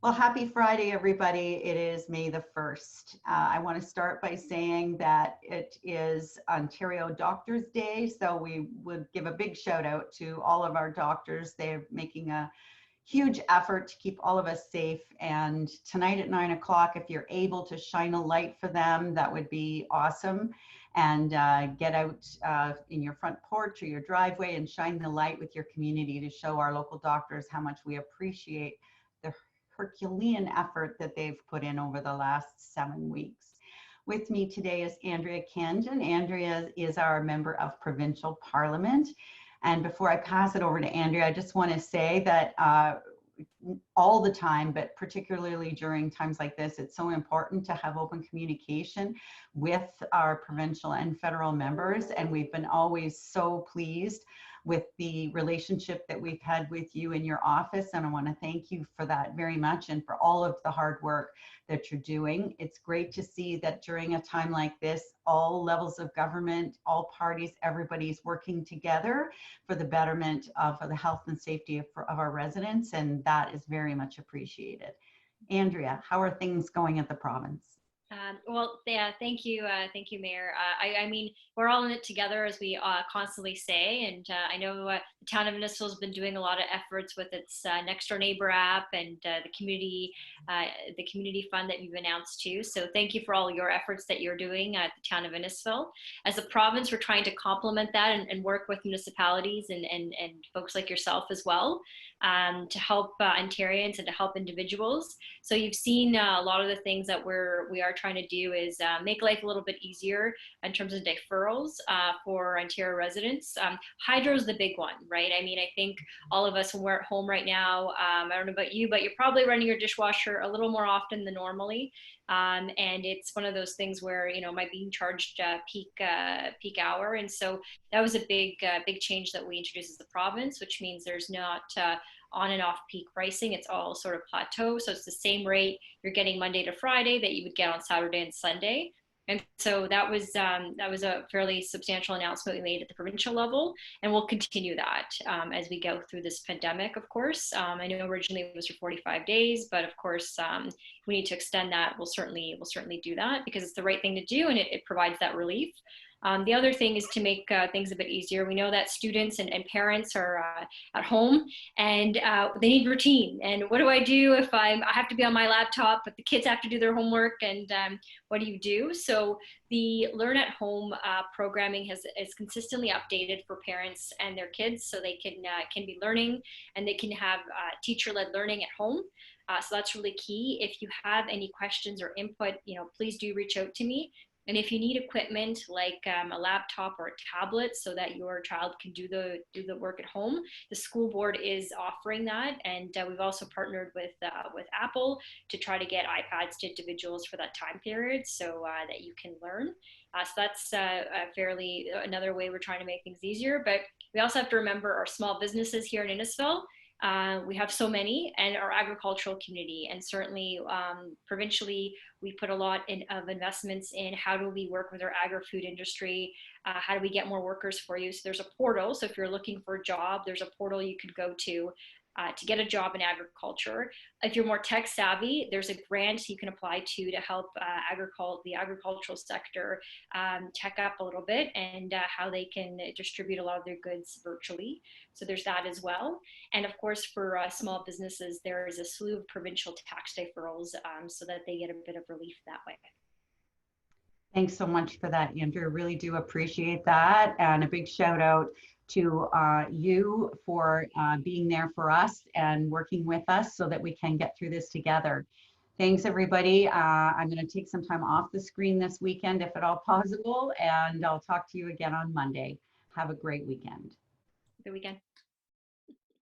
Well, happy Friday, everybody. It is May the 1st. I want to start by saying that it is Ontario Doctors Day, so we would give a big shout out to all of our doctors. They're making a huge effort to keep all of us safe. And tonight at 9 o'clock, if you're able to shine a light for them, that would be awesome. And get out in your front porch or your driveway and shine the light with your community to show our local doctors how much we appreciate the Herculean effort that they've put in over the last 7 weeks. With me today is Andrea Khanjin. Andrea is our Member of Provincial Parliament. And before I pass it over to Andrea, I just want to say that all the time, but particularly during times like this, it's so important to have open communication with our provincial and federal members. And we've been always so pleased with the relationship that we've had with you in your office. And I want to thank you for that very much and for all of the hard work that you're doing. It's great to see that during a time like this, all levels of government, all parties, everybody's working together for the betterment of the health and safety of our residents. And that is very much appreciated. Andrea, how are things going at the province? Thank you, Mayor. I mean, we're all in it together, as we constantly say, and I know the town of Innisfil has been doing a lot of efforts with its Next Door Neighbor app and the community fund that you've announced too. So thank you for all your efforts that you're doing at the town of Innisfil. As a province, we're trying to complement that and work with municipalities and folks like yourself as well to help Ontarians and to help individuals. So you've seen a lot of the things that we are trying to do is make life a little bit easier in terms of deferrals for Ontario residents. Hydro is the big one, right? I mean, I think all of us, when we're at home right now, I don't know about you, but you're probably running your dishwasher a little more often than normally. And it's one of those things where, you know, am I being charged peak hour? And so that was a big change that we introduced as the province, which means there's not on and off peak pricing. It's all sort of plateau. So it's the same rate you're getting Monday to Friday that you would get on Saturday and Sunday. And so that was a fairly substantial announcement we made at the provincial level, and we'll continue that as we go through this pandemic, of course. I know originally it was for 45 days, but of course, we need to extend that. We'll certainly do that because it's the right thing to do, and it provides that relief. The other thing is to make things a bit easier. We know that students and parents are at home and they need routine. And what do I do if I have to be on my laptop, but the kids have to do their homework, and what do you do? So the Learn at Home programming is consistently updated for parents and their kids, so they can be learning and they can have teacher-led learning at home. So that's really key. If you have any questions or input, you know, please do reach out to me. And if you need equipment like a laptop or a tablet so that your child can do the work at home, the school board is offering that. And we've also partnered with Apple to try to get iPads to individuals for that time period so that you can learn. So that's another way we're trying to make things easier. But we also have to remember our small businesses here in Innisfil. We have so many, and our agricultural community, and certainly provincially, we put a lot of investments in how do we work with our agri-food industry, how do we get more workers for you. So there's a portal, so if you're looking for a job, there's a portal you could go to get a job in agriculture. If you're more tech savvy, there's a grant you can apply to help the agricultural sector tech up a little bit and how they can distribute a lot of their goods virtually. So there's that as well. And of course, for small businesses, there is a slew of provincial tax deferrals so that they get a bit of relief that way. Thanks so much for that, Andrea. Really do appreciate that. And a big shout out to you for being there for us and working with us so that we can get through this together. Thanks, everybody. I'm going to take some time off the screen this weekend, if at all possible, and I'll talk to you again on Monday. Have a great weekend. Good weekend.